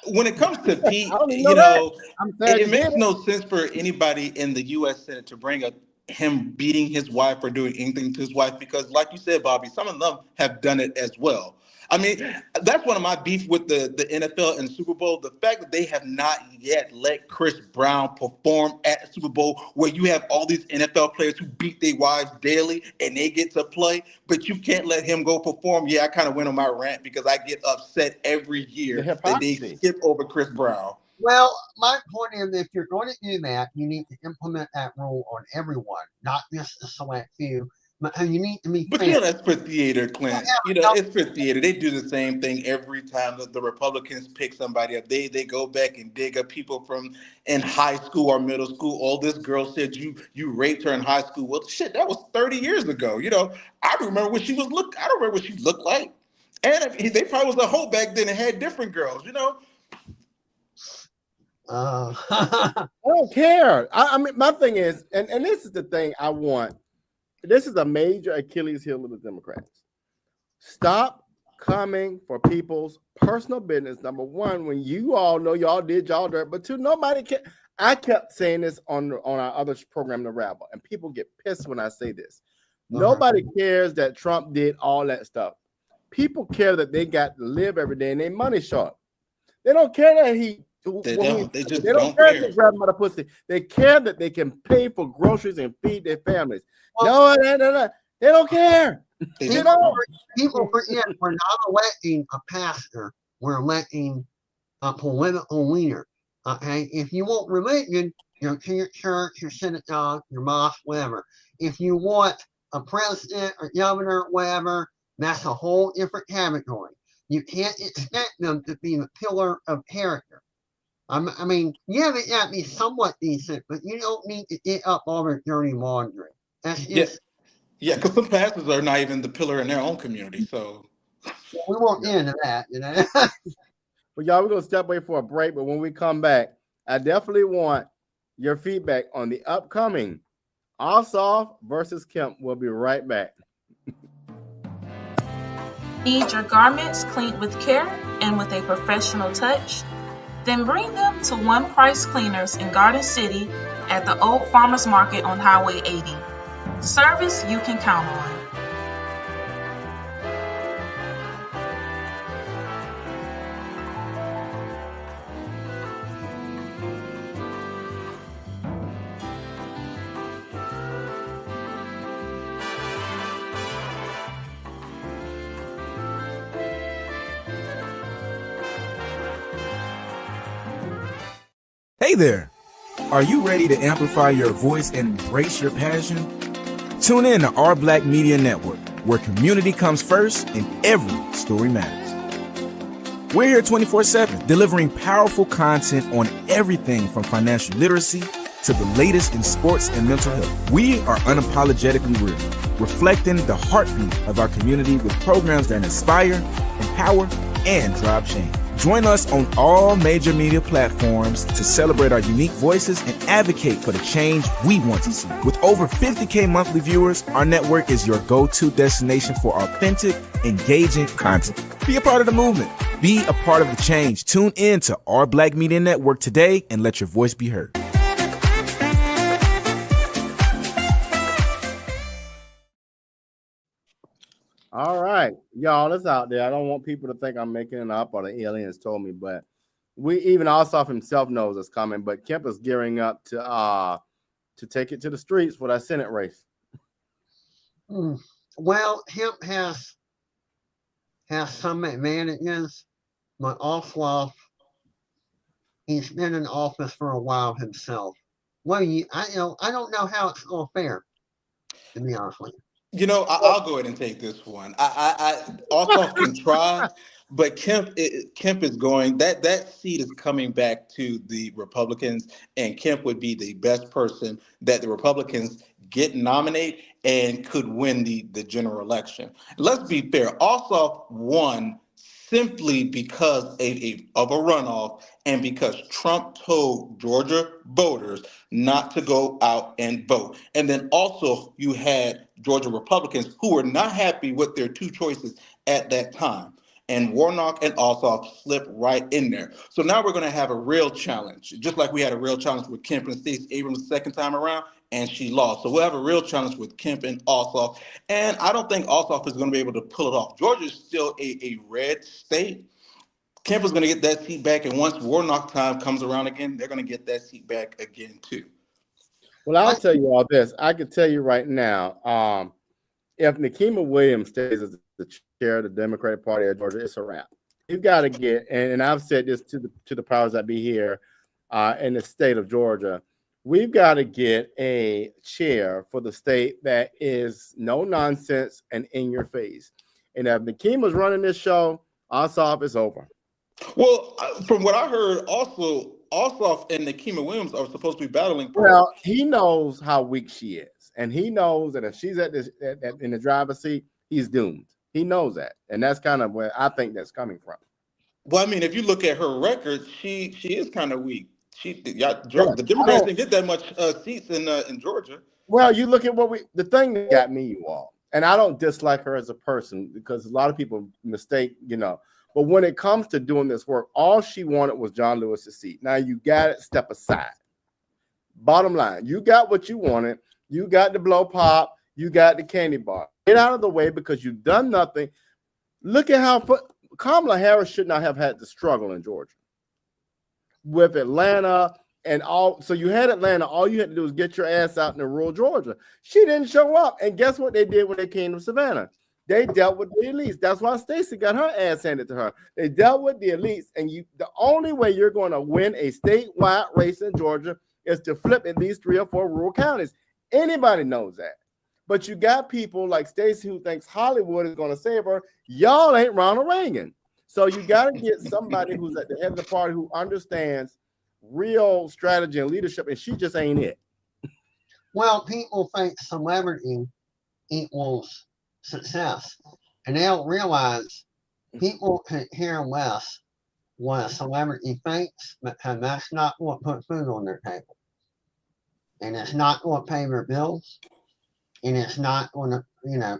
when it comes to Pete,
I don't even
you
know
know,
I'm sad
it
you
makes
did it.
no sense for anybody in the U.S. Senate to bring up him beating his wife or doing anything to his wife, because, like you said, Bobby, some of them have done it as well. I mean, that's one of my beef with the NFL and Super Bowl. The fact that they have not yet let Chris Brown perform at the Super Bowl, where you have all these NFL players who beat their wives daily and they get to play, but you can't let him go perform. Yeah, I kind of went on my rant because I get upset every year that they skip over Chris Brown.
Well, my point is, if you're going to do that, you need to implement that rule on everyone, not just a select few. But you need to be
But
fair.
you know, that's for theater, Clint. You know, it's for theater. They do the same thing every time that the Republicans pick somebody up. They go back and dig up people from in high school or middle school. Oh, this girl said you raped her in high school. Well, shit, that was 30 years ago. You know, I don't remember what she looked like. And they probably was a hoe back then and had different girls, you know.
I don't care. I mean, my thing is, and this is the thing I want. This is a major Achilles heel of the Democrats. Stop coming for people's personal business. Number one, when you all know y'all did y'all dirt, but two, nobody can. I kept saying this on our other program, The Rabble, and people get pissed when I say this. Nobody cares that Trump did all that stuff. People care that they got to live every day and their money short. They don't care that they don't care that they grab them out of pussy. They care that they can pay for groceries and feed their families. No, they don't care.
People forget we're not electing a pastor. We're electing a political leader. Okay, if you want religion, go to your church, your synagogue, your mosque, whatever. If you want a president or governor, whatever, that's a whole different category. You can't expect them to be the pillar of character. I mean, yeah, they got to be somewhat decent, but you don't need to get up all their dirty laundry. That's just,
yeah, because some pastors are not even the pillar in their own community. So
we won't get into that, you know.
Well, y'all, we're gonna step away for a break, but when we come back, I definitely want your feedback on the upcoming Ossoff versus Kemp. We'll be right back.
Need your garments cleaned with care and with a professional touch? Then bring them to One Price Cleaners in Garden City at the Old Farmers Market on Highway 80. Service you can count on.
Hey there! Are you ready to amplify your voice and embrace your passion? Tune in to Our Black Media Network, where community comes first and every story matters. We're here 24/7, delivering powerful content on everything from financial literacy to the latest in sports and mental health. We are unapologetically real, reflecting the heartbeat of our community with programs that inspire, empower, and drive change. Join us on all major media platforms to celebrate our unique voices and advocate for the change we want to see. With over 50K monthly viewers, our network is your go-to destination for authentic, engaging content. Be a part of the movement. Be a part of the change. Tune in to Our Black Media Network today and let your voice be heard.
All right, y'all, that's out there. I don't want people to think I'm making it up or the aliens told me, but even Ossoff himself knows it's coming. But Kemp is gearing up to take it to the streets for that Senate race.
Well, Kemp has some advantages, but Ossoff, he's been in office for a while himself. Well, I don't know how it's going to fare, to be honest with you.
You know, I'll go ahead and take this one. Ossoff can try, but Kemp is going. That seat is coming back to the Republicans, and Kemp would be the best person that the Republicans get nominate and could win the general election. Let's be fair. Ossoff won simply because of a runoff and because Trump told Georgia voters not to go out and vote. And then also you had Georgia Republicans who were not happy with their two choices at that time. And Warnock and Ossoff slipped right in there. So now we're going to have a real challenge, just like we had a real challenge with Kemp and Stacey Abrams the second time around, and she lost. So we'll have a real challenge with Kemp and Ossoff. And I don't think Ossoff is going to be able to pull it off. Georgia is still a red state. Kemp is going to get that seat back. And once Warnock time comes around again, they're going to get that seat back again, too.
Well, I'll tell you all this. I can tell you right now, if Nikema Williams stays as the chair of the Democratic Party of Georgia, it's a wrap. You've got to get, and I've said this to the powers that be here in the state of Georgia, we've got to get a chair for the state that is no nonsense and in your face. And if Nikema's running this show, Ossoff is over.
Well, from what I heard, also Ossoff and Nikema Williams are supposed to be battling.
Well, he knows how weak she is, and he knows that if she's in the driver's seat, he's doomed. He knows that, and that's kind of where I think that's coming from.
Well, I mean, if you look at her record, she is kind of weak. The Democrats didn't get that much seats in Georgia.
Well, you look at the thing that got me, you all, and I don't dislike her as a person because a lot of people mistake, but when it comes to doing this work, all she wanted was John Lewis's seat. Now you got to step aside. Bottom line, you got what you wanted. You got the blow pop. You got the candy bar. Get out of the way because you've done nothing. Look at how Kamala Harris should not have had to struggle in Georgia with Atlanta and all. So you had Atlanta. All you had to do was get your ass out in rural Georgia. She didn't show up. And guess what they did when they came to Savannah? They dealt with the elites. That's why Stacey got her ass handed to her. They dealt with the elites. And the only way you're going to win a statewide race in Georgia is to flip at least 3 or 4 rural counties. Anybody knows that. But you got people like Stacey who thinks Hollywood is going to save her. Y'all ain't Ronald Reagan. So you got to get somebody who's at the head of the party who understands real strategy and leadership, and she just ain't it.
Well, people think celebrity equals success, and they don't realize people could care less what a celebrity thinks, because that's not what puts food on their table. And it's not going to pay their bills, and it's not going to,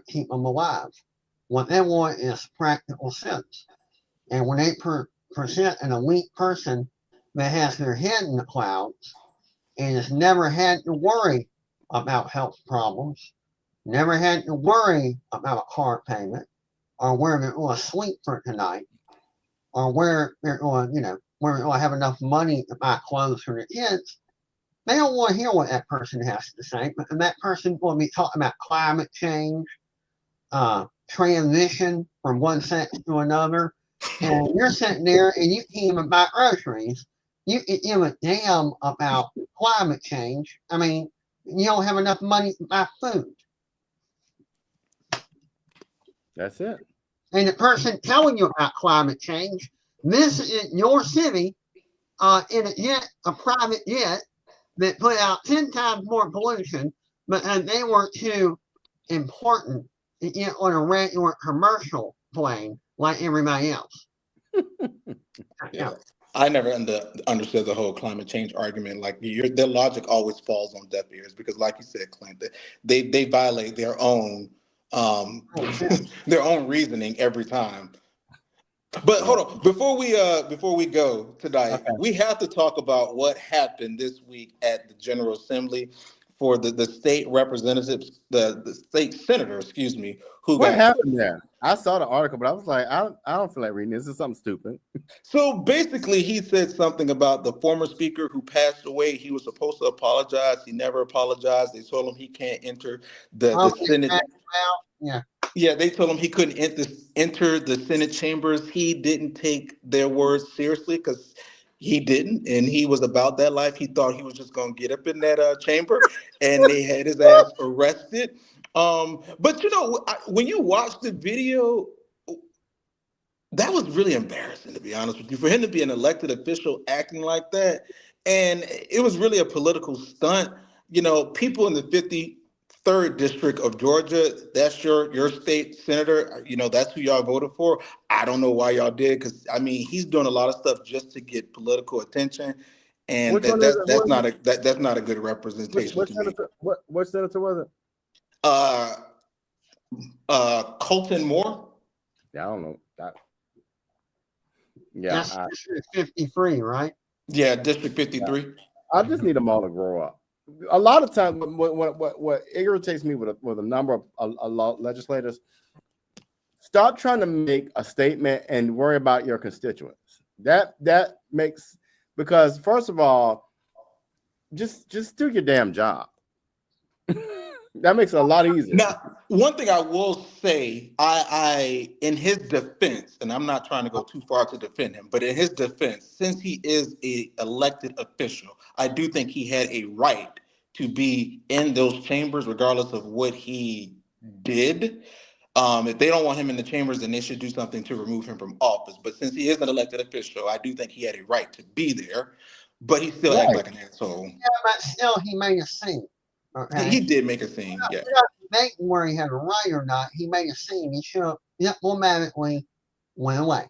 keep them alive. What they want is practical sense. And when they present an elite person that has their head in the clouds and has never had to worry about health problems, never had to worry about a car payment, or where they're going to sleep for tonight, or where they're going, where they're going to have enough money to buy clothes for their kids, they don't want to hear what that person has to say. And that person will be talking about climate change, transition from one sex to another. And you're sitting there and you can't even buy groceries you can give a damn about climate change. I mean, you don't have enough money to buy food.
That's it.
And the person telling you about climate change, this is your city in a private jet that put out 10 times more pollution, but they were too important to get on a regular commercial plane like everybody else.
Yeah. I never understood the whole climate change argument. Like their logic always falls on deaf ears because, like you said, Clint, they violate their own their own reasoning every time. But hold on, before we go tonight, we have to talk about what happened this week at the General Assembly for the state representatives, the state senator, excuse me, who
What
got
happened there? I saw the article, but I was like, I don't feel like reading this. This is something stupid.
So basically, he said something about the former speaker who passed away. He was supposed to apologize. He never apologized. They told him he can't enter the Senate.
Yeah.
Yeah, they told him he couldn't enter the Senate chambers. He didn't take their words seriously because he didn't, and he was about that life. He thought he was just going to get up in that chamber, and they had his ass arrested. But when you watch the video, that was really embarrassing, to be honest with you, for him to be an elected official acting like that. And it was really a political stunt. People in the 53rd district of Georgia, that's your state senator. That's who y'all voted for. I don't know why y'all did, because he's doing a lot of stuff just to get political attention. And that's not a good representation to me.
What senator was
it? Colton Moore.
Yeah, I don't know.
That's District 53, right?
Yeah, District 53.
I just need them all to grow up. A lot of times, what irritates me with a number of legislators, stop trying to make a statement and worry about your constituents. That makes, because first of all, just do your damn job. That makes it a lot easier.
Now, one thing I will say, I in his defense, and I'm not trying to go too far to defend him, but in his defense, since he is an elected official, I do think he had a right to be in those chambers, regardless of what he did. If they don't want him in the chambers, then they should do something to remove him from office. But since he is an elected official, I do think he had a right to be there. But he still acted like an asshole.
Yeah, but still, he made a scene. Okay?
He did make a scene. Yeah.
Debating where he had a right or not. He made a scene. He should have automatically went away.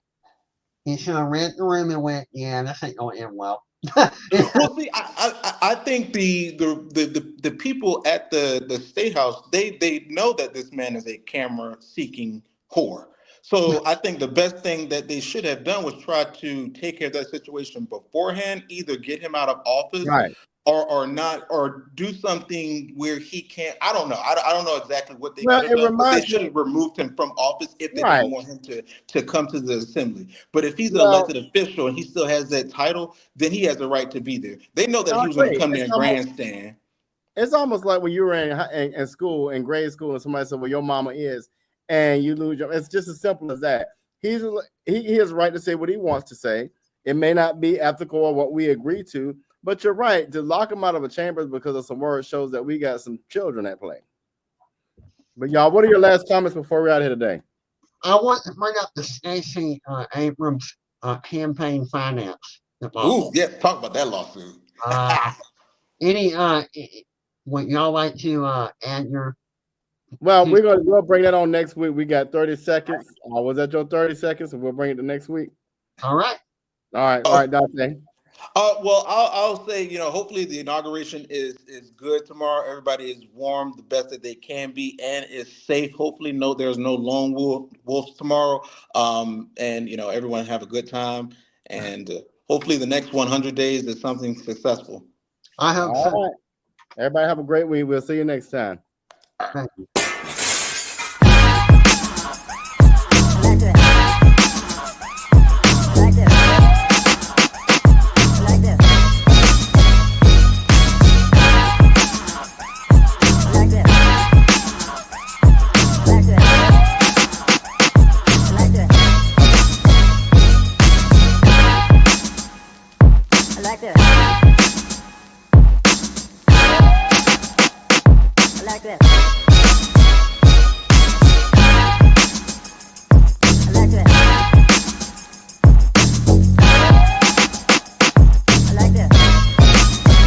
He should have read the room and went, "Yeah, this ain't going to end well."
Well, see, I think the people at the State House, they know that this man is a camera seeking whore. So I think the best thing that they should have done was try to take care of that situation beforehand, either get him out of office,
right,
or not, or do something where he can't. I don't know. I don't know exactly what they could have done, but they should have removed him from office if they didn't want him to come to the assembly. But if he's an elected official and he still has that title, then he has a right to be there. They know that he was going to come there and grandstand.
It's almost like when you were in school, in grade school, and somebody said, "Well, your mama is," and you lose your. It's just as simple as that. He has a right to say what he wants to say. It may not be ethical or what we agree to. But you're right, to lock him out of a chamber because of some words shows that we got some children at play. But y'all, what are your last comments before we're out here today?
I want to bring up the Stacey Abrams campaign finance
debacle. Ooh, yeah, talk about that lawsuit.
Would y'all like to add your?
Well, we'll bring that on next week. We got 30 seconds. Was that your 30 seconds? And we'll bring it to next week.
All right,
Dante.
Well, I'll say, hopefully the inauguration is good tomorrow. Everybody is warm the best that they can be and is safe. Hopefully, there's no lone wolves tomorrow. And everyone have a good time. And hopefully the next 100 days is something successful.
I hope so.
Right. Everybody have a great week. We'll see you next time.
Thank you.